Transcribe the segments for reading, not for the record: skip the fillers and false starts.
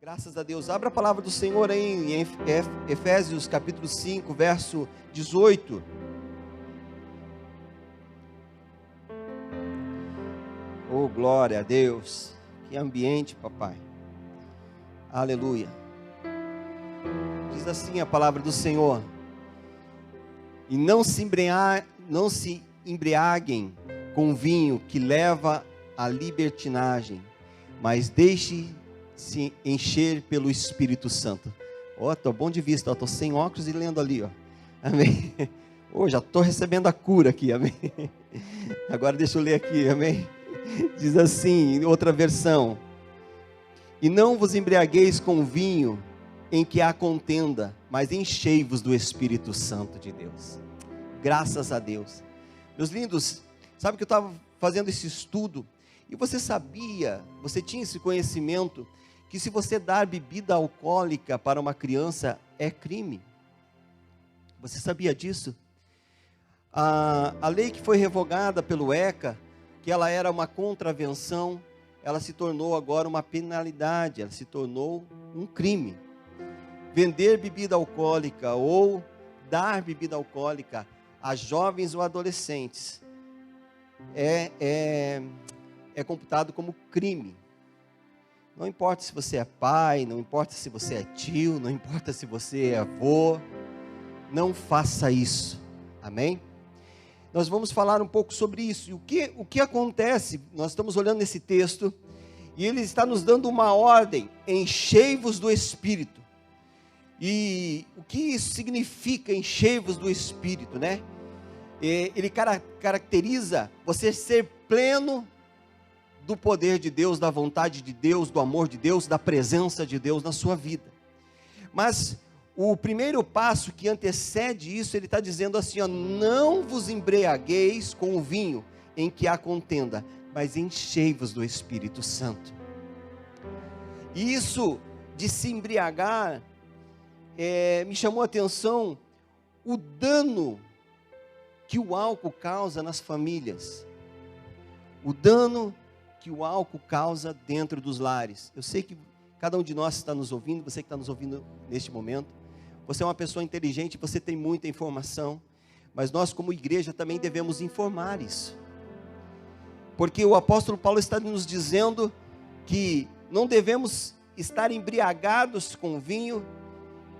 Graças a Deus. Abra a palavra do Senhor aí em Efésios capítulo 5, verso 18. Oh, glória a Deus. Que ambiente, papai. Aleluia. Diz assim a palavra do Senhor. E não se embriaguem com vinho que leva à libertinagem, mas deixe-se encher pelo Espírito Santo. Estou bom de vista, estou sem óculos e lendo ali, ó. Amém. Já estou recebendo a cura aqui, amém. Agora deixa eu ler aqui, amém. Diz assim, em outra versão: e não vos embriagueis com vinho em que há contenda, mas enchei-vos do Espírito Santo de Deus. Graças a Deus. Meus lindos, sabe que eu estava fazendo esse estudo, e você tinha esse conhecimento, que se você dar bebida alcoólica para uma criança, é crime. Você sabia disso? A lei que foi revogada pelo ECA, que ela era uma contravenção, ela se tornou agora uma penalidade, ela se tornou um crime. Vender bebida alcoólica ou dar bebida alcoólica a jovens ou adolescentes é computado como crime. Não importa se você é pai, não importa se você é tio, não importa se você é avô, não faça isso, amém? Nós vamos falar um pouco sobre isso. E o que acontece? Nós estamos olhando nesse texto e ele está nos dando uma ordem: enchei-vos do Espírito. E o que isso significa, enchei-vos do Espírito, né? Ele caracteriza você ser pleno do poder de Deus, da vontade de Deus, do amor de Deus, da presença de Deus na sua vida. Mas o primeiro passo que antecede isso, ele está dizendo assim, ó: não vos embriagueis com o vinho em que há contenda, mas enchei-vos do Espírito Santo. E isso de se embriagar, me chamou a atenção o dano que o álcool causa nas famílias. O dano que o álcool causa dentro dos lares. Eu sei que cada um de nós está nos ouvindo, você que está nos ouvindo neste momento, você é uma pessoa inteligente, você tem muita informação, mas nós como igreja também devemos informar isso. Porque o apóstolo Paulo está nos dizendo que não devemos estar embriagados com vinho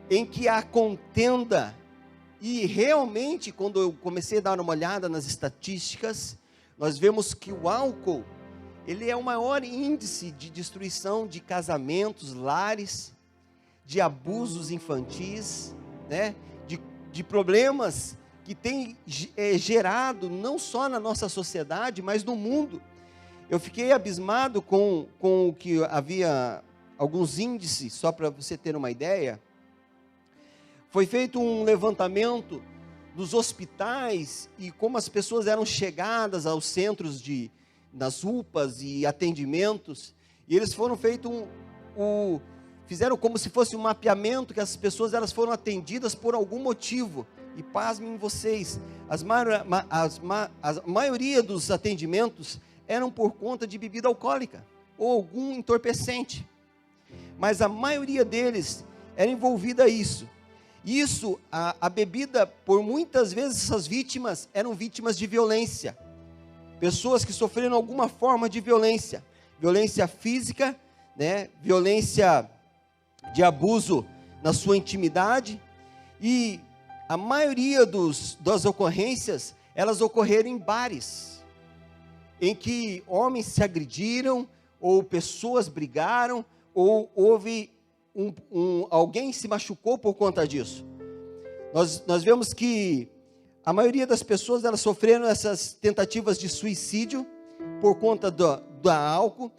em que há contenda. E realmente, quando eu comecei a dar uma olhada nas estatísticas, nós vemos que o álcool, ele é o maior índice de destruição de casamentos, lares, de abusos infantis, né? de problemas que tem gerado não só na nossa sociedade, mas no mundo. Eu fiquei abismado com o que havia alguns índices, só para você ter uma ideia. Foi feito um levantamento dos hospitais e como as pessoas eram chegadas aos centros das UPAs e atendimentos, e eles fizeram como se fosse um mapeamento, que as pessoas elas foram atendidas por algum motivo, e pasmem vocês, a maioria dos atendimentos eram por conta de bebida alcoólica, ou algum entorpecente, mas a maioria deles era envolvida a isso. A bebida, por muitas vezes essas vítimas eram vítimas de violência, pessoas que sofreram alguma forma de violência física, né? Violência de abuso na sua intimidade, e a maioria das ocorrências, elas ocorreram em bares, em que homens se agrediram, ou pessoas brigaram, ou houve alguém se machucou por conta disso. Nós vemos que a maioria das pessoas, elas sofreram essas tentativas de suicídio por conta do álcool.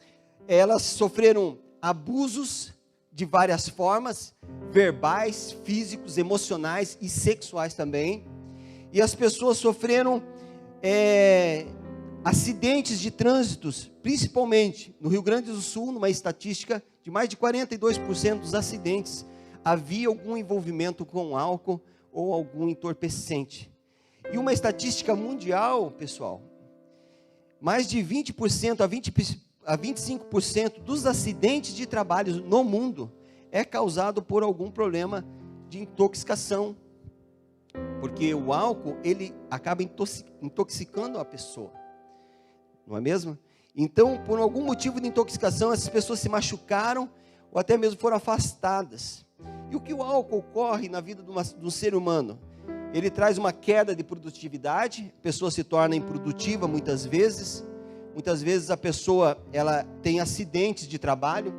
Elas sofreram abusos de várias formas, verbais, físicos, emocionais e sexuais também. E as pessoas sofreram acidentes de trânsitos, principalmente no Rio Grande do Sul, numa estatística de mais de 42% dos acidentes havia algum envolvimento com álcool ou algum entorpecente. E uma estatística mundial, pessoal, mais de 20% a 25% dos acidentes de trabalho no mundo é causado por algum problema de intoxicação. Porque o álcool, ele acaba intoxicando a pessoa. Não é mesmo? Então, por algum motivo de intoxicação, essas pessoas se machucaram ou até mesmo foram afastadas. E o que o álcool ocorre na vida do ser humano? Ele traz uma queda de produtividade, a pessoa se torna improdutiva muitas vezes. Muitas vezes a pessoa, ela tem acidentes de trabalho.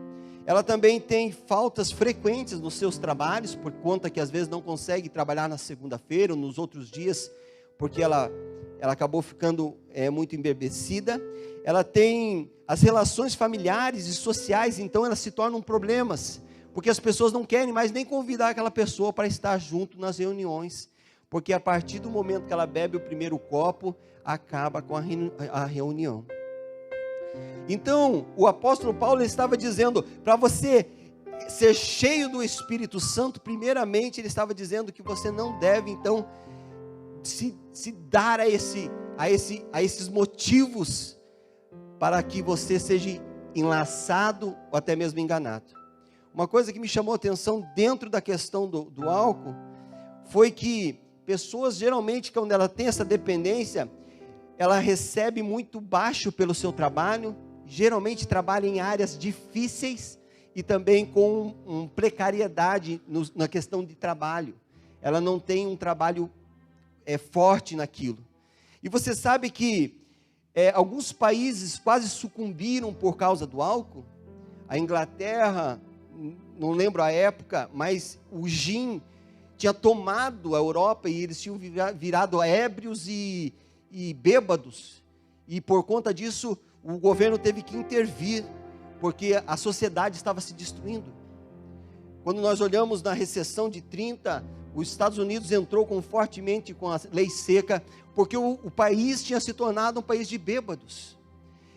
Ela também tem faltas frequentes nos seus trabalhos, por conta que às vezes não consegue trabalhar na segunda-feira ou nos outros dias, porque ela acabou ficando muito embebecida. Ela tem as relações familiares e sociais, então elas se tornam problemas, porque as pessoas não querem mais nem convidar aquela pessoa para estar junto nas reuniões, porque a partir do momento que ela bebe o primeiro copo, acaba com a reunião. Então, o apóstolo Paulo estava dizendo, para você ser cheio do Espírito Santo, primeiramente ele estava dizendo que você não deve, então, se dar a esses motivos para que você seja enlaçado ou até mesmo enganado. Uma coisa que me chamou a atenção dentro da questão do álcool, foi que pessoas geralmente, quando ela tem essa dependência, ela recebe muito baixo pelo seu trabalho, geralmente trabalha em áreas difíceis e também com precariedade na questão de trabalho. Ela não tem um trabalho forte naquilo. E você sabe que alguns países quase sucumbiram por causa do álcool. A Inglaterra, não lembro a época, mas o gin tinha tomado a Europa e eles tinham virado ébrios e bêbados. E por conta disso, o governo teve que intervir, porque a sociedade estava se destruindo. Quando nós olhamos na recessão de 30, os Estados Unidos entrou fortemente com a lei seca, porque o país tinha se tornado um país de bêbados.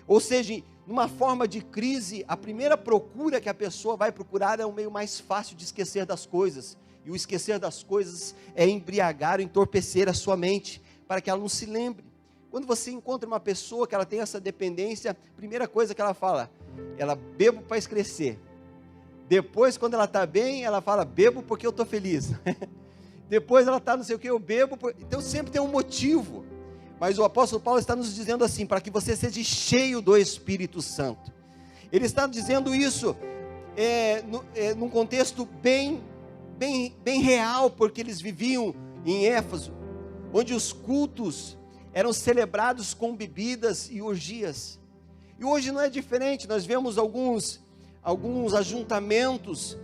Ou seja, numa forma de crise, a primeira procura que a pessoa vai procurar é o meio mais fácil de esquecer das coisas. E o esquecer das coisas é embriagar, entorpecer a sua mente, para que ela não se lembre. Quando você encontra uma pessoa que ela tem essa dependência, a primeira coisa que ela fala, ela bebo para esquecer. Depois, quando ela está bem, ela fala, bebo porque eu estou feliz. Depois ela está não sei o que, eu bebo. Então sempre tem um motivo. Mas o apóstolo Paulo está nos dizendo assim, para que você seja cheio do Espírito Santo. Ele está dizendo isso num contexto bem real, porque eles viviam em Éfeso, onde os cultos eram celebrados com bebidas e orgias. E hoje não é diferente, nós vemos alguns ajuntamentos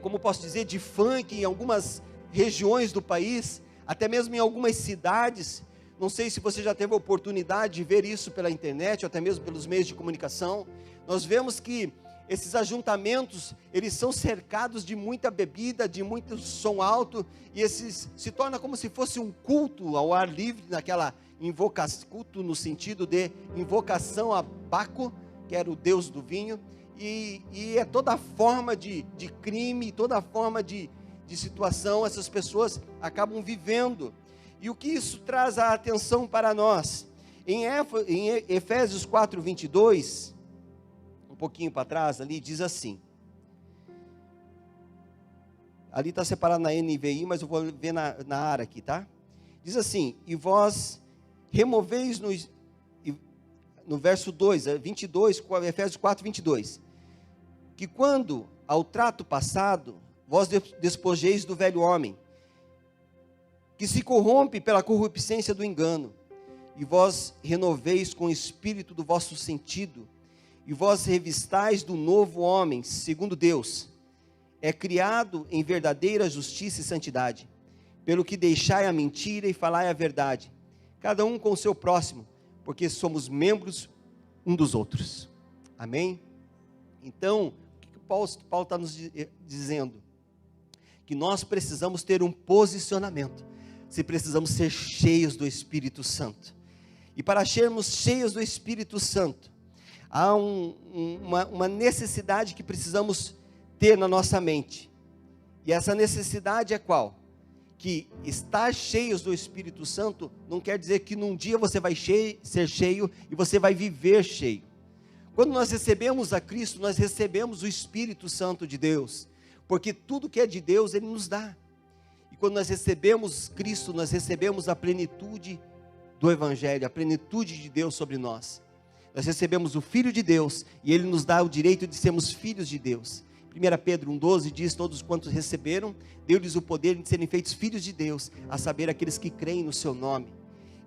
como posso dizer, de funk em algumas regiões do país, até mesmo em algumas cidades. Não sei se você já teve a oportunidade de ver isso pela internet, ou até mesmo pelos meios de comunicação. Nós vemos que esses ajuntamentos, eles são cercados de muita bebida, de muito som alto, e esses se torna como se fosse um culto ao ar livre, naquela invocação, culto no sentido de invocação a Baco, que era o deus do vinho, e é toda forma de crime, toda forma de situação, essas pessoas acabam vivendo. E o que isso traz a atenção para nós? Em Efésios 4:22, um pouquinho para trás ali, diz assim, ali está separado na NVI, mas eu vou ver na ARA aqui, tá? Diz assim, e vós removeis no verso 2, 22, Efésios 4:22, que quando ao trato passado, vós despojeis do velho homem, que se corrompe pela corruptência do engano, e vós renoveis com o espírito do vosso sentido, e vós revistais do novo homem, segundo Deus, é criado em verdadeira justiça e santidade, pelo que deixai a mentira e falai a verdade, cada um com o seu próximo, porque somos membros um dos outros. Amém? Então, o que Paulo está nos dizendo? Que nós precisamos ter um posicionamento, se precisamos ser cheios do Espírito Santo. E para sermos cheios do Espírito Santo, há uma necessidade que precisamos ter na nossa mente. E essa necessidade é qual? que estar cheios do Espírito Santo não quer dizer que num dia você vai ser cheio e você vai viver cheio. Quando nós recebemos a Cristo, nós recebemos o Espírito Santo de Deus, porque tudo que é de Deus, Ele nos dá. E quando nós recebemos Cristo, nós recebemos a plenitude do Evangelho, a plenitude de Deus sobre nós. Nós recebemos o Filho de Deus, e Ele nos dá o direito de sermos filhos de Deus. 1 Pedro 1,12 diz, todos quantos receberam, deu-lhes o poder de serem feitos filhos de Deus, a saber, aqueles que creem no seu nome.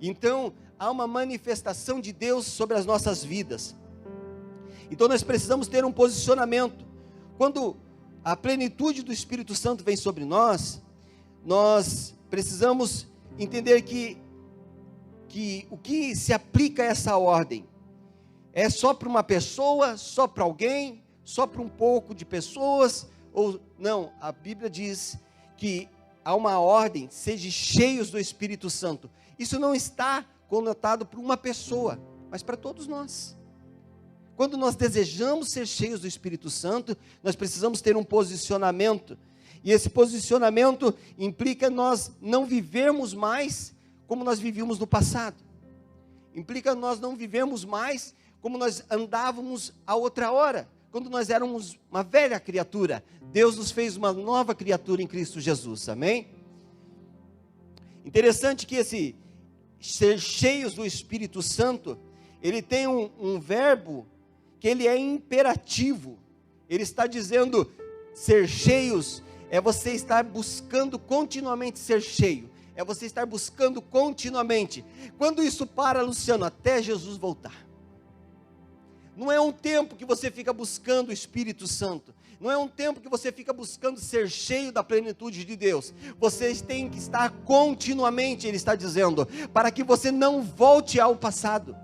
Então, há uma manifestação de Deus sobre as nossas vidas. Então nós precisamos ter um posicionamento. Quando a plenitude do Espírito Santo vem sobre nós, nós precisamos entender que o que se aplica a essa ordem é só para uma pessoa, só para alguém, só para um pouco de pessoas, ou não, a Bíblia diz que há uma ordem, seja cheios do Espírito Santo. Isso não está conotado para uma pessoa, mas para todos nós. Quando nós desejamos ser cheios do Espírito Santo, nós precisamos ter um posicionamento. E esse posicionamento implica nós não vivermos mais como nós vivíamos no passado. Implica nós não vivermos mais como nós andávamos a outra hora, quando nós éramos uma velha criatura. Deus nos fez uma nova criatura em Cristo Jesus, amém? Interessante que esse ser cheios do Espírito Santo, ele tem um verbo que ele é imperativo. Ele está dizendo, ser cheios é você estar buscando continuamente ser cheio, é você estar buscando continuamente. Quando isso para, Luciano? Até Jesus voltar. Não é um tempo que você fica buscando o Espírito Santo, não é um tempo que você fica buscando ser cheio da plenitude de Deus. Vocês têm que estar continuamente, ele está dizendo, para que você não volte ao passado,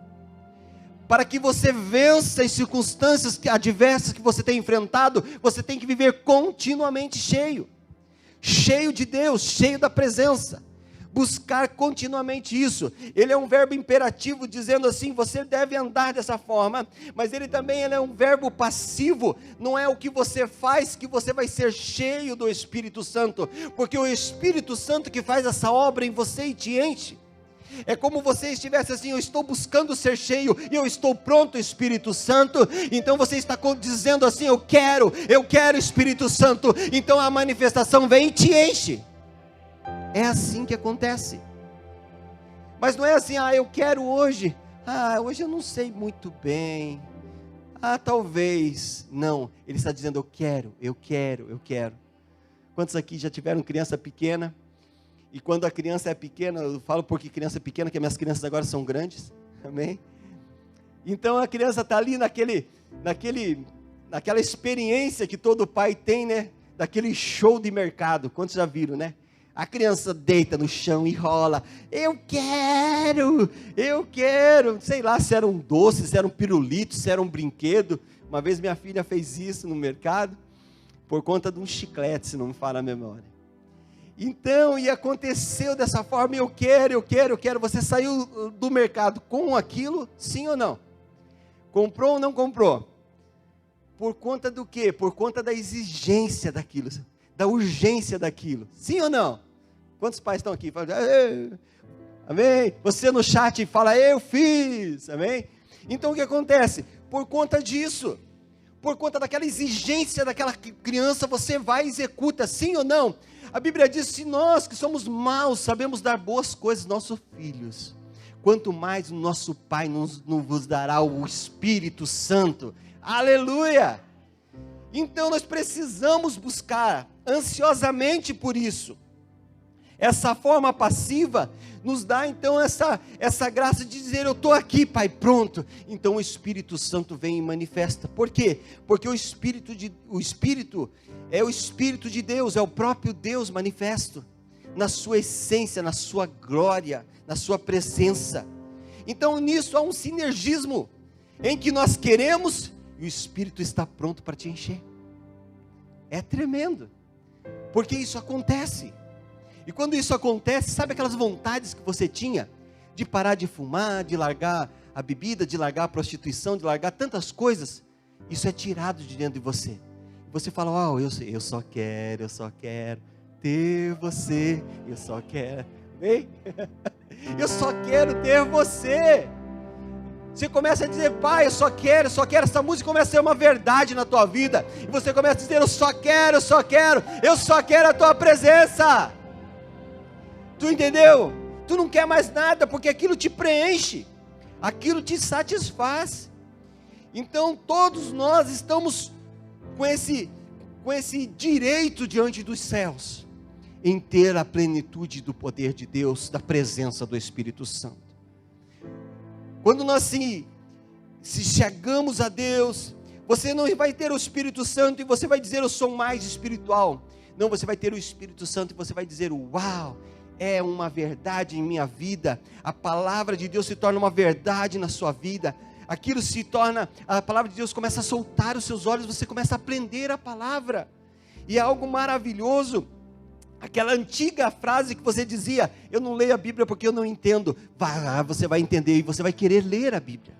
para que você vença as circunstâncias adversas que você tem enfrentado. Você tem que viver continuamente cheio de Deus, cheio da presença, buscar continuamente isso. Ele é um verbo imperativo, dizendo assim, você deve andar dessa forma, mas ele também é um verbo passivo. Não é o que você faz que você vai ser cheio do Espírito Santo, porque o Espírito Santo que faz essa obra em você e te enche. É como você estivesse assim, eu estou buscando ser cheio, e eu estou pronto, Espírito Santo. Então você está dizendo assim, eu quero Espírito Santo. Então a manifestação vem e te enche. É assim que acontece. Mas não é assim, eu quero hoje. Hoje eu não sei muito bem. Talvez. Não, ele está dizendo, eu quero. Quantos aqui já tiveram criança pequena? E quando a criança é pequena, eu falo porque criança é pequena, que minhas crianças agora são grandes, amém? Então a criança está ali naquela experiência que todo pai tem, né? Daquele show de mercado, quantos já viram, né? A criança deita no chão e rola, eu quero, sei lá se era um doce, se era um pirulito, se era um brinquedo. Uma vez minha filha fez isso no mercado, por conta de um chiclete, se não me falha a memória. Então, e aconteceu dessa forma, eu quero, você saiu do mercado com aquilo, sim ou não? Comprou ou não comprou? Por conta do quê? Por conta da exigência daquilo, da urgência daquilo, sim ou não? Quantos pais estão aqui? Falam, amém? Você no chat fala, eu fiz, amém? Então o que acontece? Por conta disso, por conta daquela exigência daquela criança, você vai e executa, sim ou não? A Bíblia diz, se nós que somos maus, sabemos dar boas coisas aos nossos filhos, quanto mais o nosso Pai nos dará o Espírito Santo, aleluia! Então nós precisamos buscar ansiosamente por isso. Essa forma passiva nos dá então essa graça de dizer, eu estou aqui, Pai, pronto. Então o Espírito Santo vem e manifesta. Por quê? Porque o Espírito é o Espírito de Deus, é o próprio Deus manifesto, na sua essência, na sua glória, na sua presença. Então nisso há um sinergismo, em que nós queremos, e o Espírito está pronto para te encher. É tremendo, porque isso acontece. E quando isso acontece, sabe aquelas vontades que você tinha, de parar de fumar, de largar a bebida, de largar a prostituição, de largar tantas coisas, isso é tirado de dentro de você. Você fala, eu só quero, ter você. Eu só quero, vem? Eu só quero ter você. Você começa a dizer, pai, eu só quero. Essa música começa a ser uma verdade na tua vida. E você começa a dizer, eu só quero a tua presença. Tu entendeu? Tu não quer mais nada, porque aquilo te preenche, aquilo te satisfaz. Então todos nós estamos com esse direito diante dos céus, em ter a plenitude do poder de Deus, da presença do Espírito Santo. Quando nós se chegamos a Deus, você não vai ter o Espírito Santo e você vai dizer, eu sou mais espiritual. Não, você vai ter o Espírito Santo e você vai dizer, uau, é uma verdade em minha vida. A palavra de Deus se torna uma verdade na sua vida. Aquilo se torna, a palavra de Deus começa a soltar os seus olhos, você começa a aprender a palavra. E é algo maravilhoso. Aquela antiga frase que você dizia, eu não leio a Bíblia porque eu não entendo. Você vai entender e você vai querer ler a Bíblia.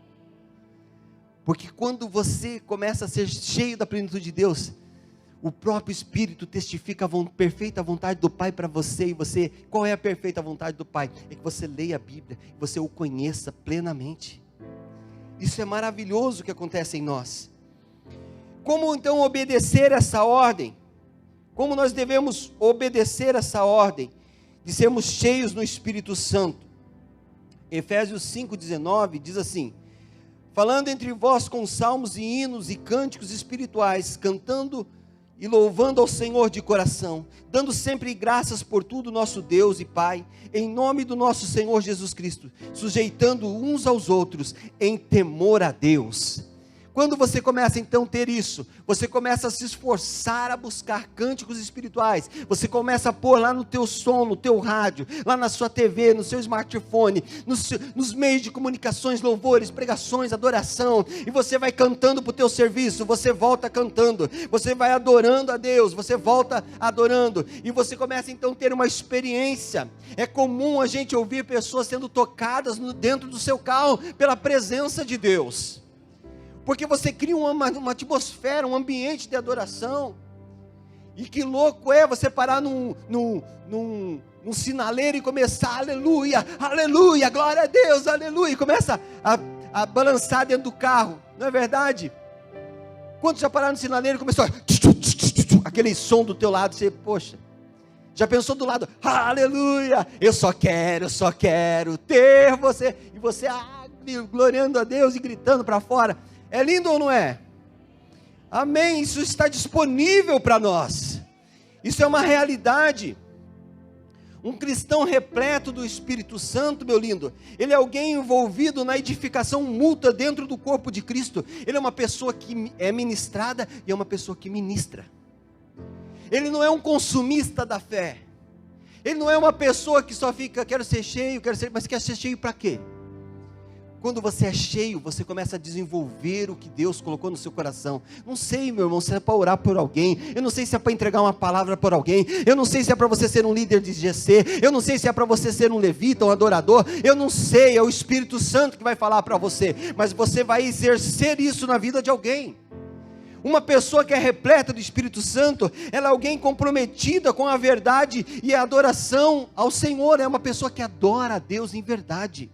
Porque quando você começa a ser cheio da plenitude de Deus, o próprio Espírito testifica a perfeita vontade do Pai para você. E você, qual é a perfeita vontade do Pai? É que você leia a Bíblia, que você o conheça plenamente. Isso é maravilhoso que acontece em nós. Como então obedecer essa ordem? Como nós devemos obedecer essa ordem de sermos cheios no Espírito Santo? Efésios 5,19 diz assim, falando entre vós com salmos e hinos e cânticos espirituais, cantando e louvando ao Senhor de coração, dando sempre graças por tudo nosso Deus e Pai, em nome do nosso Senhor Jesus Cristo, sujeitando uns aos outros em temor a Deus. Quando você começa então a ter isso, você começa a se esforçar a buscar cânticos espirituais, você começa a pôr lá no teu som, no teu rádio, lá na sua TV, no seu smartphone, nos meios de comunicações, louvores, pregações, adoração, e você vai cantando para o teu serviço, você volta cantando, você vai adorando a Deus, você volta adorando, e você começa então a ter uma experiência. É comum a gente ouvir pessoas sendo tocadas dentro do seu carro pela presença de Deus. Porque você cria uma atmosfera, um ambiente de adoração. E que louco é você parar num sinaleiro e começar, aleluia, aleluia, glória a Deus, aleluia. E começa a balançar dentro do carro, não é verdade? Quando já parar no sinaleiro e começou aquele som do teu lado, você, poxa, já pensou do lado, aleluia, eu só quero ter você. E você gloriando a Deus e gritando para fora. É lindo ou não é? Amém, isso está disponível para nós. Isso é uma realidade. Um cristão repleto do Espírito Santo, meu lindo, ele é alguém envolvido na edificação mútua dentro do corpo de Cristo. Ele é uma pessoa que é ministrada e é uma pessoa que ministra. Ele não é um consumista da fé. Ele não é uma pessoa que só fica, quero ser cheio, mas quer ser cheio para quê? Quando você é cheio, você começa a desenvolver o que Deus colocou no seu coração. Não sei, meu irmão, se é para orar por alguém. Eu não sei se é para entregar uma palavra por alguém. Eu não sei se é para você ser um líder de GC. Eu não sei se é para você ser um levita, um adorador. Eu não sei, é o Espírito Santo que vai falar para você. Mas você vai exercer isso na vida de alguém. Uma pessoa que é repleta do Espírito Santo, ela é alguém comprometida com a verdade e a adoração ao Senhor. É uma pessoa que adora a Deus em verdade.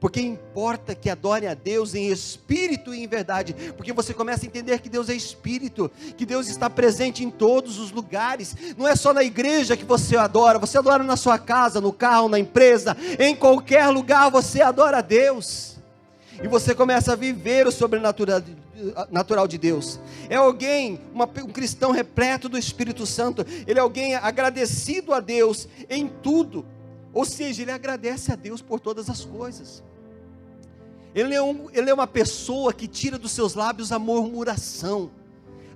Porque importa que adore a Deus em espírito e em verdade, porque você começa a entender que Deus é espírito, que Deus está presente em todos os lugares. Não é só na igreja que você adora na sua casa, no carro, na empresa, em qualquer lugar você adora a Deus, e você começa a viver o sobrenatural de Deus. É alguém, um cristão repleto do Espírito Santo, ele é alguém agradecido a Deus em tudo, ou seja, ele agradece a Deus por todas as coisas. Ele é uma pessoa que tira dos seus lábios a murmuração,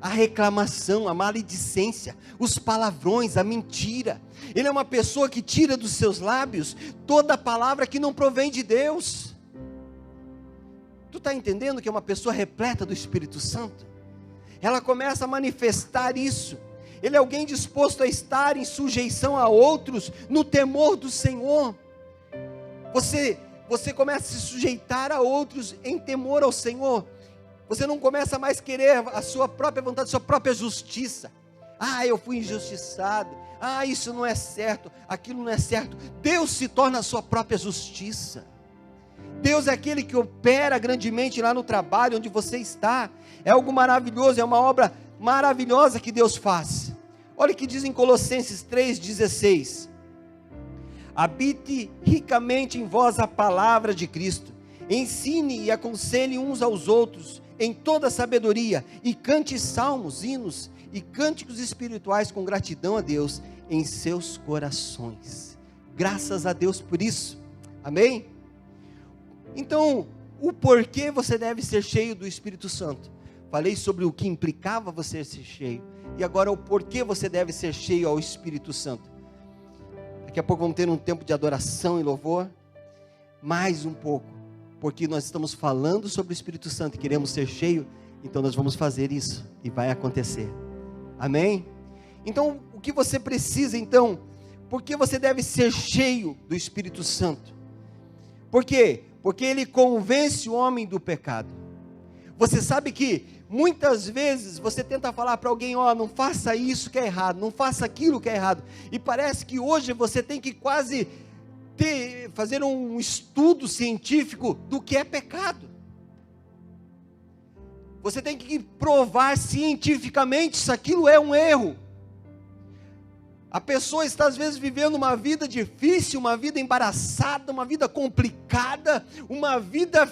a reclamação, a maledicência, os palavrões, a mentira. Ele é uma pessoa que tira dos seus lábios toda palavra que não provém de Deus. Tu está entendendo que é uma pessoa repleta do Espírito Santo? Ela começa a manifestar isso. Ele é alguém disposto a estar em sujeição a outros, no temor do Senhor. Você começa a se sujeitar a outros em temor ao Senhor. Você não começa mais a querer a sua própria vontade, a sua própria justiça. Ah, eu fui injustiçado. Ah, isso não é certo, aquilo não é certo. Deus se torna a sua própria justiça. Deus é aquele que opera grandemente lá no trabalho onde você está. É algo maravilhoso, é uma obra maravilhosa que Deus faz. Olha o que diz em Colossenses 3,16. Habite ricamente em vós a palavra de Cristo. Ensine e aconselhe uns aos outros em toda sabedoria. E cante salmos, hinos e cânticos espirituais com gratidão a Deus em seus corações. Graças a Deus por isso. Amém? Então, o porquê você deve ser cheio do Espírito Santo. Falei sobre o que implicava você ser cheio. E agora o porquê você deve ser cheio ao Espírito Santo. Daqui a pouco vamos ter um tempo de adoração e louvor. Mais um pouco. Porque nós estamos falando sobre o Espírito Santo e queremos ser cheio. Então nós vamos fazer isso. E vai acontecer. Amém? Então, o que você precisa então? Por que você deve ser cheio do Espírito Santo? Por quê? Porque ele convence o homem do pecado. Você sabe que muitas vezes você tenta falar para alguém, ó, não faça isso que é errado, não faça aquilo que é errado. E parece que hoje você tem que quase fazer um estudo científico do que é pecado. Você tem que provar cientificamente se aquilo é um erro. A pessoa está às vezes vivendo uma vida difícil, uma vida embaraçada, uma vida complicada, uma vida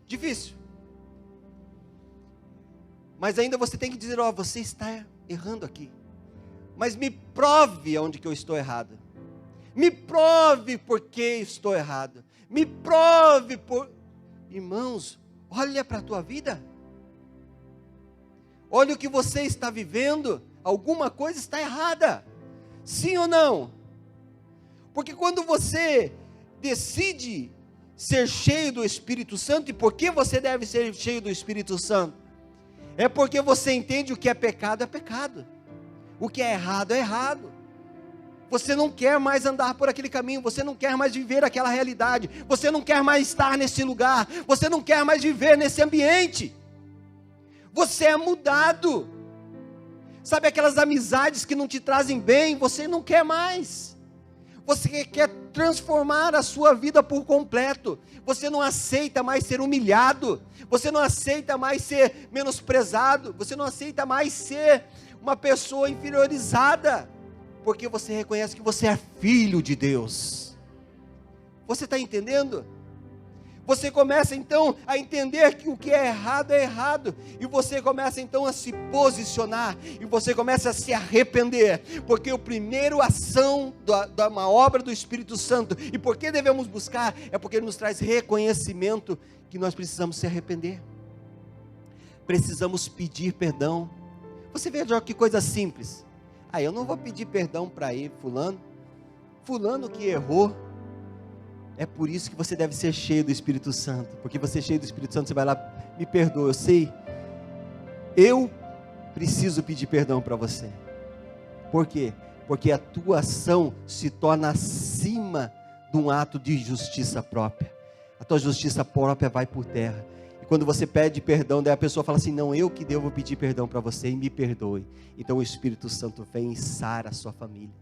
difícil. Mas ainda você tem que dizer, ó, você está errando aqui. Mas me prove onde que eu estou errado. Me prove por que estou errado. Me prove por... Irmãos, olha para a tua vida. Olha o que você está vivendo. Alguma coisa está errada. Sim ou não? Porque quando você decide ser cheio do Espírito Santo, e por que você deve ser cheio do Espírito Santo? É porque você entende o que é pecado, o que é errado, você não quer mais andar por aquele caminho, você não quer mais viver aquela realidade, você não quer mais estar nesse lugar, você não quer mais viver nesse ambiente, você é mudado. Sabe aquelas amizades que não te trazem bem, você não quer mais. Você quer transformar a sua vida por completo. Você não aceita mais ser humilhado. Você não aceita mais ser menosprezado. Você não aceita mais ser uma pessoa inferiorizada. Porque você reconhece que você é filho de Deus. Você está entendendo? Você começa então a entender que o que é errado, e você começa então a se posicionar, e você começa a se arrepender, porque a primeira ação da uma obra do Espírito Santo, e por que devemos buscar, é porque ele nos traz reconhecimento, que nós precisamos se arrepender, precisamos pedir perdão. Você veja que coisa simples, eu não vou pedir perdão para ele, fulano que errou. É por isso que você deve ser cheio do Espírito Santo, porque você é cheio do Espírito Santo, você vai lá, me perdoa, eu sei, eu preciso pedir perdão para você. Por quê? Porque a tua ação se torna acima de um ato de justiça própria. A tua justiça própria vai por terra. E quando você pede perdão, daí a pessoa fala assim, não, eu que devo pedir perdão para você, e me perdoe. Então o Espírito Santo vem e sara a sua família.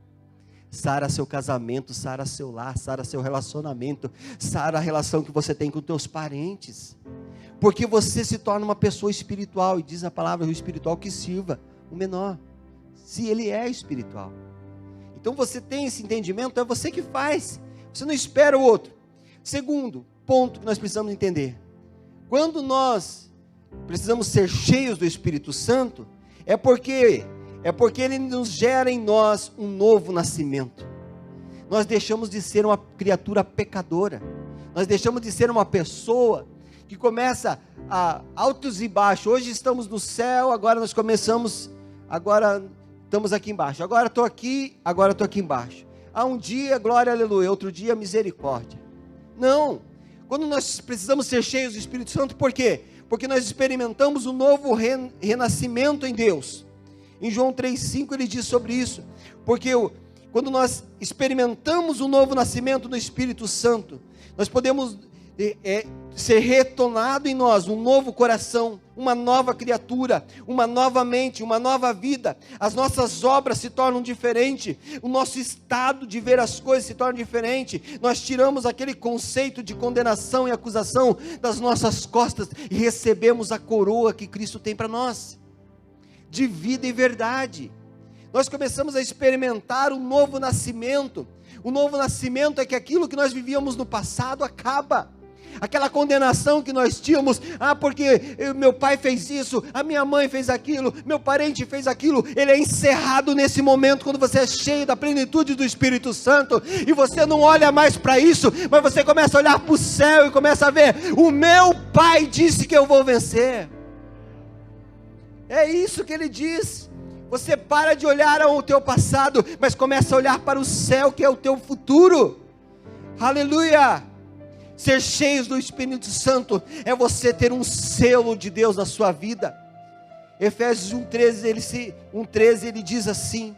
Sara seu casamento, sara seu lar, sara seu relacionamento, sara a relação que você tem com teus parentes, porque você se torna uma pessoa espiritual, e diz a palavra, o espiritual que sirva o menor, se ele é espiritual. Então você tem esse entendimento, é você que faz, você não espera o outro. Segundo ponto que nós precisamos entender, quando nós precisamos ser cheios do Espírito Santo, é porque ele nos gera em nós um novo nascimento. Nós deixamos de ser uma criatura pecadora. Nós deixamos de ser uma pessoa que começa a altos e baixos. Hoje estamos no céu, agora estamos aqui embaixo. Agora estou aqui embaixo. Há um dia, glória, aleluia. Outro dia, misericórdia. Não. Quando nós precisamos ser cheios do Espírito Santo, por quê? Porque nós experimentamos um novo renascimento em Deus. Em João 3,5 ele diz sobre isso, porque quando nós experimentamos o novo nascimento no Espírito Santo, nós podemos ser retornado em nós um novo coração, uma nova criatura, uma nova mente, uma nova vida. As nossas obras se tornam diferentes, o nosso estado de ver as coisas se torna diferente. Nós tiramos aquele conceito de condenação e acusação das nossas costas e recebemos a coroa que Cristo tem para nós, de vida e verdade. Nós começamos a experimentar o novo nascimento. O novo nascimento é que aquilo que nós vivíamos no passado acaba. Aquela condenação que nós tínhamos, porque meu pai fez isso, a minha mãe fez aquilo, meu parente fez aquilo, ele é encerrado nesse momento, quando você é cheio da plenitude do Espírito Santo, e você não olha mais para isso, mas você começa a olhar para o céu, e começa a ver, o meu pai disse que eu vou vencer. É isso que ele diz. Você para de olhar ao teu passado, mas começa a olhar para o céu, que é o teu futuro. Aleluia! Ser cheios do Espírito Santo é você ter um selo de Deus na sua vida. Efésios 1:13 ele diz assim: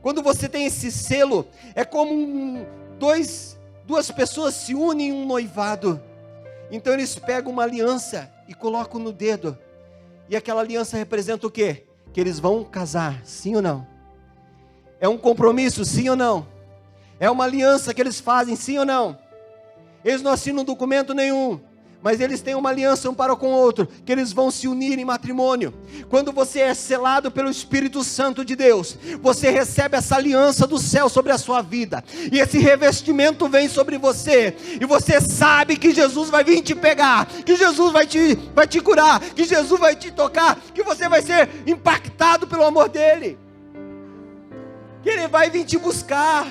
quando você tem esse selo, é como duas pessoas se unem em um noivado. Então eles pegam uma aliança e colocam no dedo, e aquela aliança representa o quê? Que eles vão casar, sim ou não? É um compromisso, sim ou não? É uma aliança que eles fazem, sim ou não? Eles não assinam documento nenhum, mas eles têm uma aliança um para com o outro, que eles vão se unir em matrimônio. Quando você é selado pelo Espírito Santo de Deus, você recebe essa aliança do céu sobre a sua vida, e esse revestimento vem sobre você, e você sabe que Jesus vai vir te pegar, que Jesus vai te curar, que Jesus vai te tocar, que você vai ser impactado pelo amor dele, que ele vai vir te buscar,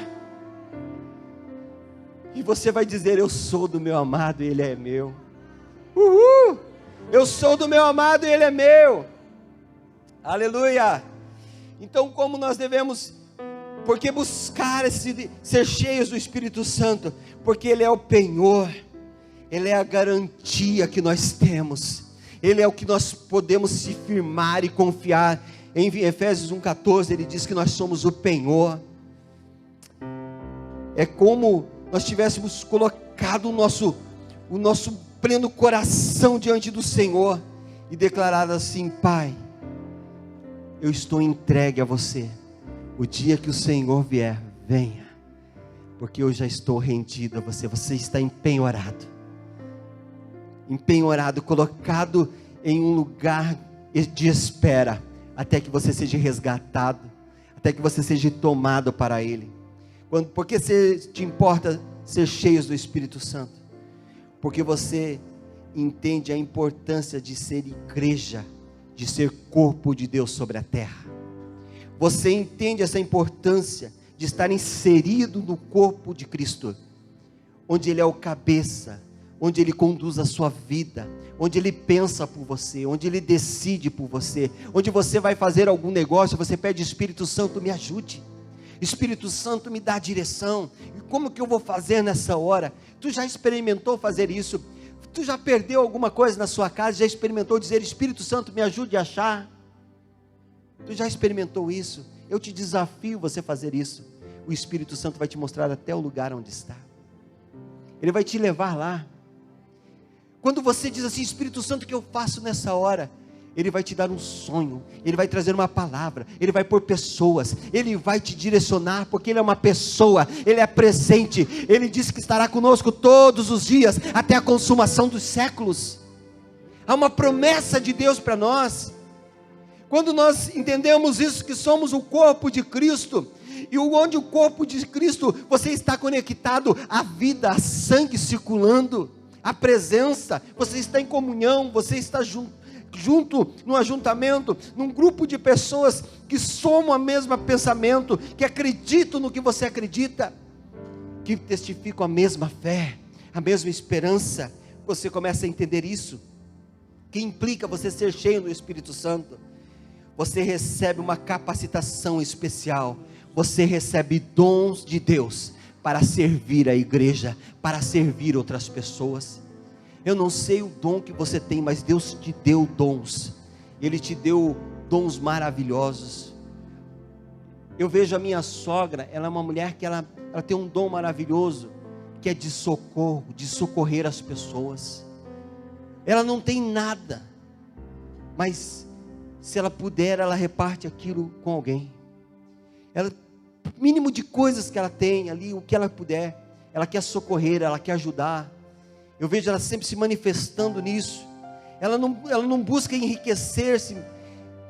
e você vai dizer: eu sou do meu amado e ele é meu. Uhul! Eu sou do meu amado e ele é meu. Aleluia! Então, como nós devemos, porque buscar ser cheios do Espírito Santo? Porque ele é o penhor, ele é a garantia que nós temos, ele é o que nós podemos se firmar e confiar. Em Efésios 1:14 ele diz que nós somos o penhor. É como nós tivéssemos colocado o nosso pleno coração diante do Senhor e declarado assim: Pai, eu estou entregue a você. O dia que o Senhor vier, venha, porque eu já estou rendido a você. Você está empenhorado, colocado em um lugar de espera, até que você seja resgatado, até que você seja tomado para Ele. Por que te importa ser cheios do Espírito Santo? Porque você entende a importância de ser igreja, de ser corpo de Deus sobre a terra. Você entende essa importância de estar inserido no corpo de Cristo, onde Ele é o cabeça, onde Ele conduz a sua vida, onde Ele pensa por você, onde Ele decide por você, onde você vai fazer algum negócio, você pede: Espírito Santo, me ajude. Espírito Santo, me dá a direção. E como que eu vou fazer nessa hora? Tu já experimentou fazer isso? Tu já perdeu alguma coisa na sua casa? Já experimentou dizer: Espírito Santo, me ajude a achar? Tu já experimentou isso? Eu te desafio você fazer isso. O Espírito Santo vai te mostrar até o lugar onde está. Ele vai te levar lá. Quando você diz assim: Espírito Santo, o que eu faço nessa hora? Ele vai te dar um sonho, Ele vai trazer uma palavra, Ele vai pôr pessoas, Ele vai te direcionar, porque Ele é uma pessoa, Ele é presente, Ele disse que estará conosco todos os dias, até a consumação dos séculos. Há uma promessa de Deus para nós. Quando nós entendemos isso, que somos o corpo de Cristo, e onde o corpo de Cristo, você está conectado à vida, a sangue circulando, a presença, você está em comunhão, você está junto no ajuntamento, num grupo de pessoas que somam o mesmo pensamento, que acreditam no que você acredita, que testificam a mesma fé, a mesma esperança. Você começa a entender isso, que implica você ser cheio do Espírito Santo. Você recebe uma capacitação especial, você recebe dons de Deus para servir a igreja, para servir outras pessoas. Eu não sei o dom que você tem, mas Deus te deu dons. Ele te deu dons maravilhosos. Eu vejo a minha sogra, ela é uma mulher que ela tem um dom maravilhoso, que é de socorro, de socorrer as pessoas. Ela não tem nada, mas se ela puder, ela reparte aquilo com alguém. Ela, mínimo de coisas que ela tem ali, o que ela puder, ela quer socorrer, ela quer ajudar. Eu vejo ela sempre se manifestando nisso. Ela não busca enriquecer-se,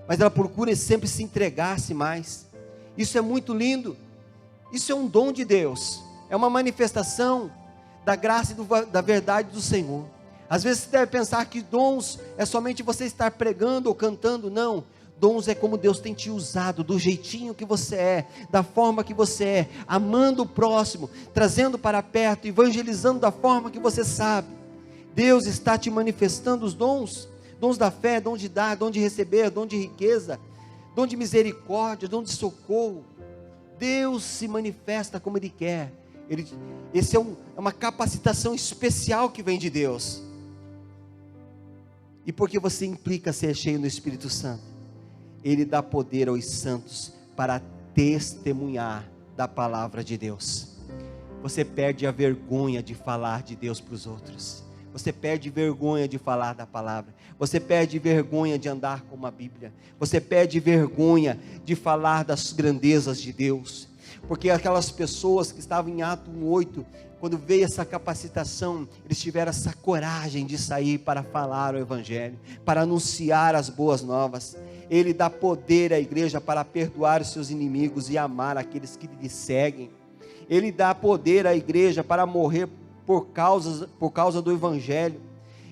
mas ela procura sempre se entregar-se mais. Isso é muito lindo. Isso é um dom de Deus. É uma manifestação da graça e da verdade do Senhor. Às vezes você deve pensar que dons é somente você estar pregando ou cantando. Não. Dons é como Deus tem te usado, do jeitinho que você é, da forma que você é, amando o próximo, trazendo para perto, evangelizando da forma que você sabe. Deus está te manifestando os dons, dons da fé, dom de dar, dom de receber, dom de riqueza, dom de misericórdia, dom de socorro. Deus se manifesta como Ele quer. Esse é uma capacitação especial que vem de Deus. E porque você implica ser cheio do Espírito Santo, Ele dá poder aos santos para testemunhar da palavra de Deus. Você perde a vergonha de falar de Deus para os outros. Você perde vergonha de falar da palavra. Você perde vergonha de andar com uma Bíblia. Você perde vergonha de falar das grandezas de Deus. Porque aquelas pessoas que estavam em Atos 1:8, quando veio essa capacitação, eles tiveram essa coragem de sair para falar o Evangelho, para anunciar as boas novas. Ele dá poder à igreja para perdoar os seus inimigos e amar aqueles que lhe seguem. Ele dá poder à igreja para morrer por causa do Evangelho.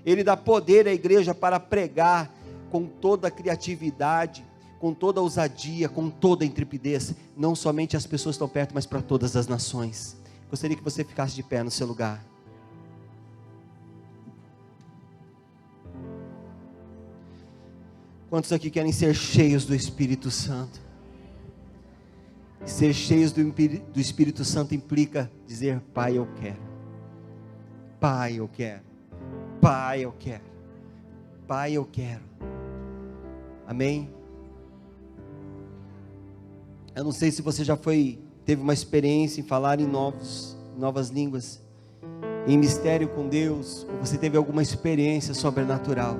Ele dá poder à igreja para pregar com toda a criatividade, com toda a ousadia, com toda a intrepidez, não somente as pessoas que estão perto, mas para todas as nações. Gostaria que você ficasse de pé no seu lugar. Quantos aqui querem ser cheios do Espírito Santo? Ser cheios do Espírito Santo implica dizer: Pai, eu quero. Pai, eu quero. Pai, eu quero. Pai, eu quero. Amém? Eu não sei se você já teve uma experiência em falar em novas línguas, em mistério com Deus, ou você teve alguma experiência sobrenatural,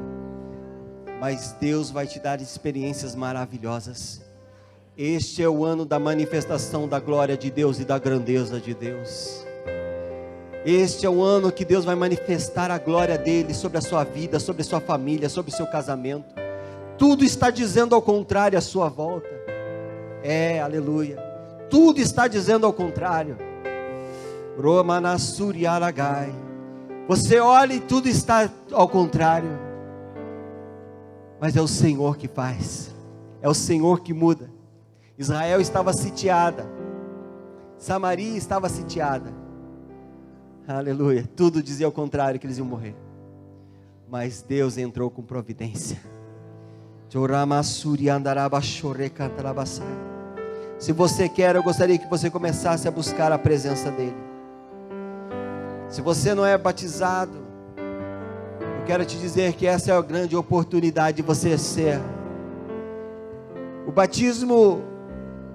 mas Deus vai te dar experiências maravilhosas. Este é o ano da manifestação da glória de Deus e da grandeza de Deus. Este é o ano que Deus vai manifestar a glória dele sobre a sua vida, sobre a sua família, sobre o seu casamento. Tudo está dizendo ao contrário à sua volta. Aleluia. Tudo está dizendo ao contrário. Romanassuri Aragai. Você olha e tudo está ao contrário. Mas é o Senhor que faz. É o Senhor que muda. Israel estava sitiada. Samaria estava sitiada. Aleluia. Tudo dizia ao contrário, que eles iam morrer. Mas Deus entrou com providência. Se você quer, eu gostaria que você começasse a buscar a presença dele. Se você não é batizado, eu quero te dizer que essa é a grande oportunidade de você ser. O batismo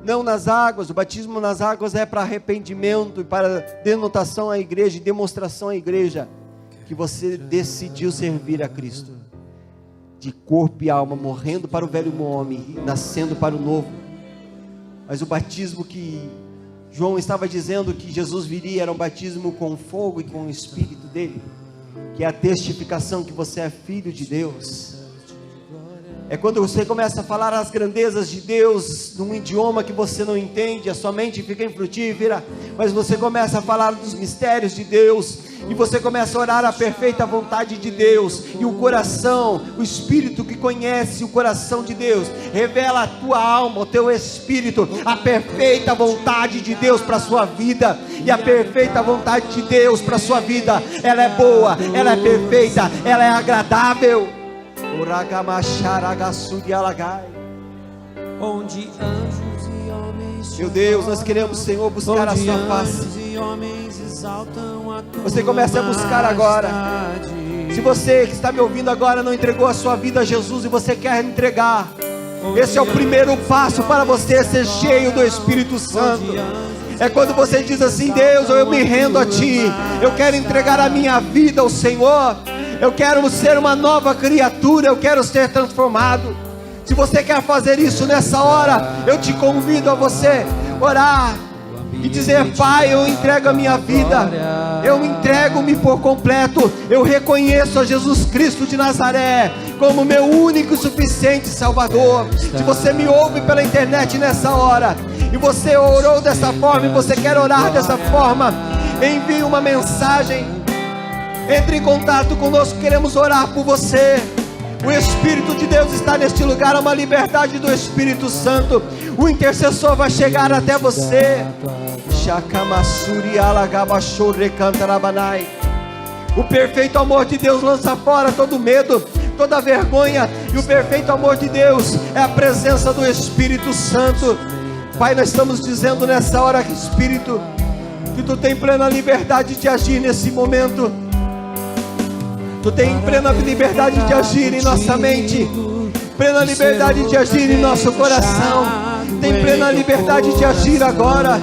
não nas águas, o batismo nas águas é para arrependimento e para denotação à igreja e demonstração à igreja que você decidiu servir a Cristo, de corpo e alma, morrendo para o velho homem e nascendo para o novo. Mas o batismo que João estava dizendo que Jesus viria era um batismo com fogo e com o Espírito dele, que é a testificação que você é filho de Deus. É quando você começa a falar as grandezas de Deus num idioma que você não entende, a sua mente fica infrutífera, mas você começa a falar dos mistérios de Deus, e você começa a orar a perfeita vontade de Deus, e o coração, o Espírito que conhece o coração de Deus, revela a tua alma, o teu espírito, a perfeita vontade de Deus para a sua vida. E a perfeita vontade de Deus para a sua vida, ela é boa, ela é perfeita, ela é agradável. Onde anjos e homens, meu Deus, nós queremos, Senhor, buscar a sua face. Você começa a buscar agora. Se você que está me ouvindo agora não entregou a sua vida a Jesus e você quer entregar, esse é o primeiro passo para você ser cheio do Espírito Santo. É quando você diz assim: Deus, eu me rendo a Ti, eu quero entregar a minha vida ao Senhor, eu quero ser uma nova criatura, eu quero ser transformado. Se você quer fazer isso nessa hora, eu te convido a você orar e dizer: Pai, eu entrego a minha vida, eu entrego-me por completo, eu reconheço a Jesus Cristo de Nazaré como meu único e suficiente Salvador. Se você me ouve pela internet nessa hora, e você orou dessa forma, e você quer orar dessa forma, envie uma mensagem, entre em contato conosco, queremos orar por você. O Espírito de Deus está neste lugar, há uma liberdade do Espírito Santo. O intercessor vai chegar até você. O perfeito amor de Deus lança fora todo medo, toda vergonha. E o perfeito amor de Deus é a presença do Espírito Santo. Pai, nós estamos dizendo nessa hora, Espírito, que Tu tem plena liberdade de agir nesse momento. Tu tem plena liberdade de agir em nossa mente, plena liberdade de agir em nosso coração, tem plena liberdade de agir agora.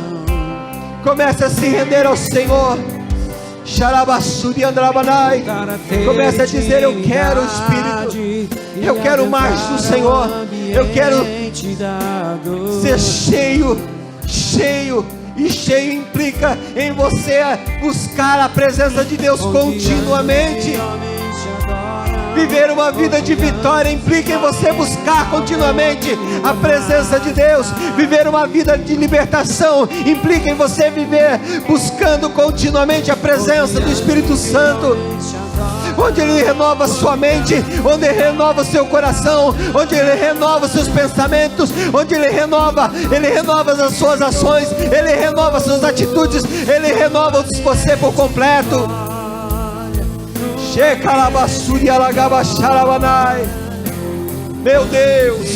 Comece a se render ao Senhor. Comece a dizer: eu quero o Espírito, eu quero mais do Senhor, eu quero ser cheio. E cheio implica em você buscar a presença de Deus continuamente. Viver uma vida de vitória implica em você buscar continuamente a presença de Deus. Viver uma vida de libertação implica em você viver buscando continuamente a presença do Espírito Santo, onde Ele renova a sua mente, onde Ele renova o seu coração, onde Ele renova os seus pensamentos, onde Ele renova as suas ações, Ele renova as suas atitudes, Ele renova você por completo. Meu Deus,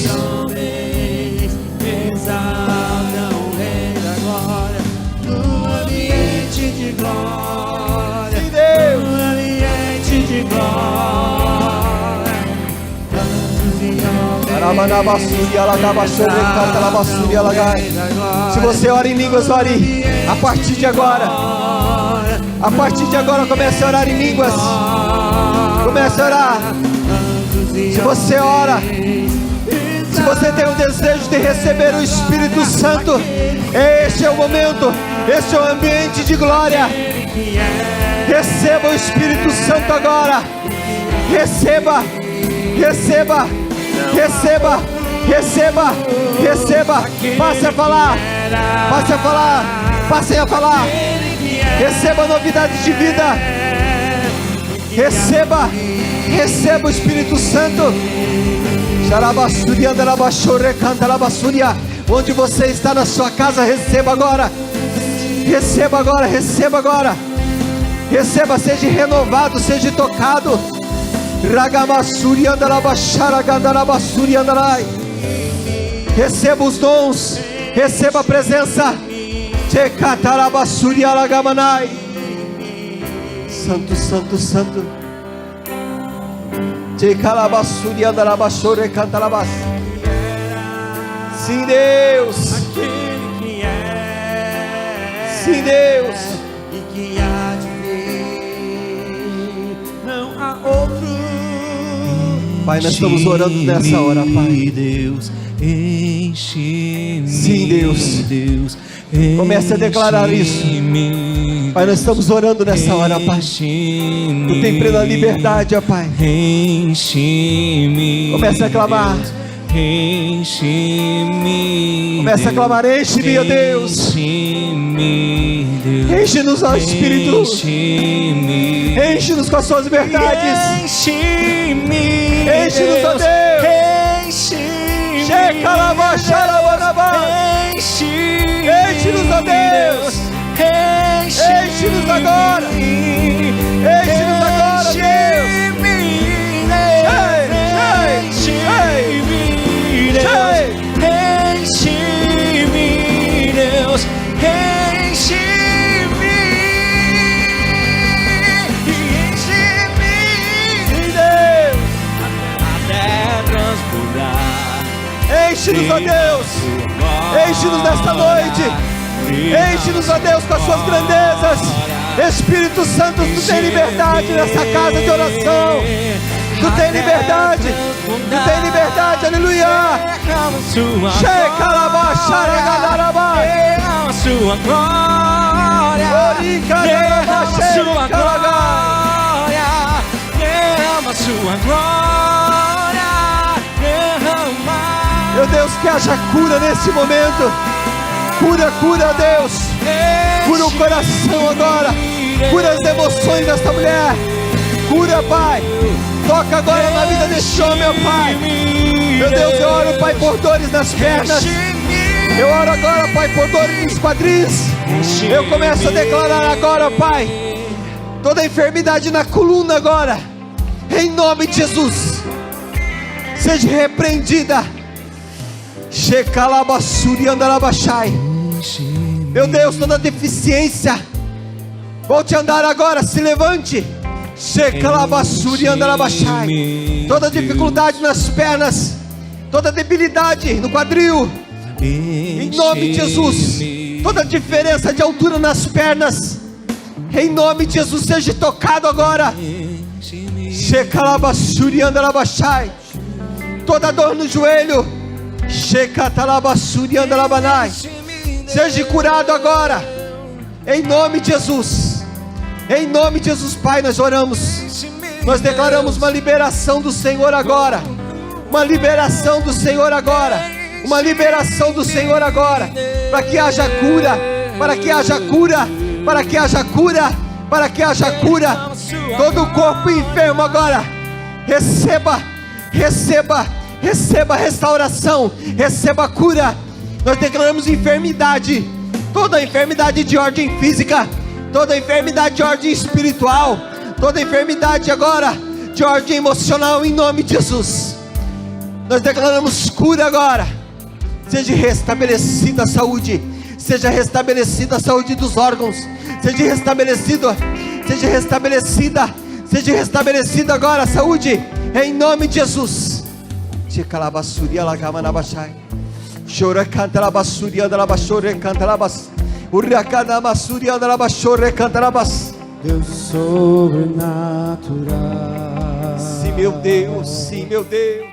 se você ora em línguas, ore a partir de agora. A partir de agora comece a orar em línguas. Comece a orar. Se você ora, se você tem o desejo de receber o Espírito Santo, este é o momento, este é o ambiente de glória. Receba o Espírito Santo agora. Receba, receba, receba, receba, receba. Passe a falar, passe a falar, passe a falar. Receba novidades de vida. Receba, receba o Espírito Santo. Onde você está na sua casa, receba agora. Receba agora, receba agora. Receba, seja renovado, seja tocado. Receba os dons, receba a presença. Santo, santo, santo. Sim, Deus. Sim, Deus. Pai, nós estamos orando nessa hora, Pai. Deus, enche-me. Sim, Deus. Comece a declarar isso. Pai, nós estamos orando nessa hora, Pai. Tu tem plena liberdade, ó Pai. Comece a clamar. Comece a clamar: enche-me, ó Deus. Enche-nos, ó Espírito. Enche-nos com as suas verdades. Enche-nos, ó Deus. Enche-nos, ó Deus. Enche-nos agora. Enche-nos agora, Deus. Enche-me, Deus. Enche-nos, ó Deus. Enche-nos nesta noite. Enche-nos, ó Deus, com as suas grandezas. Espírito Santo, tu tem liberdade nessa casa de oração. Tu tem liberdade. Tu tem liberdade, aleluia. Chega lá, baixa, derrama sua glória, derrama sua glória, derrama sua glória, derrama. Meu Deus, que haja cura nesse momento. Cura, cura, Deus. Cura o coração agora. Cura as emoções desta mulher. Cura, Pai. Toca agora na vida deste homem, ó Pai. Meu Deus, eu oro, Pai, por dores nas pernas. Eu oro agora, Pai, por dores nos quadris. Eu começo a declarar agora, Pai, toda enfermidade na coluna agora, em nome de Jesus, seja repreendida. Meu Deus, toda deficiência, volte a andar agora, se levante. Toda dificuldade nas pernas, toda debilidade no quadril, em nome de Jesus, toda diferença de altura nas pernas, em nome de Jesus, seja tocado agora. Toda dor no joelho, seja curado agora, em nome de Jesus. Em nome de Jesus, Pai, nós oramos. Nós declaramos uma liberação do Senhor agora. Uma liberação do Senhor agora. Uma liberação do Senhor agora. Para que haja cura. Para que haja cura. Para que haja cura. Para que haja cura. Todo o corpo enfermo agora, receba, receba, receba restauração. Receba cura. Nós declaramos enfermidade. Toda enfermidade de ordem física, toda enfermidade de ordem espiritual, toda enfermidade agora de ordem emocional, em nome de Jesus. Nós declaramos cura agora. Seja restabelecida a saúde, seja restabelecida a saúde dos órgãos, seja restabelecida, seja restabelecida, seja restabelecida agora a saúde, em nome de Jesus. Chora, canta la basura, anda la basura, canta la bas. Urracada basura, anda la basura, canta la bas. Deus sobrenatural. Sim, meu Deus, sim, meu Deus.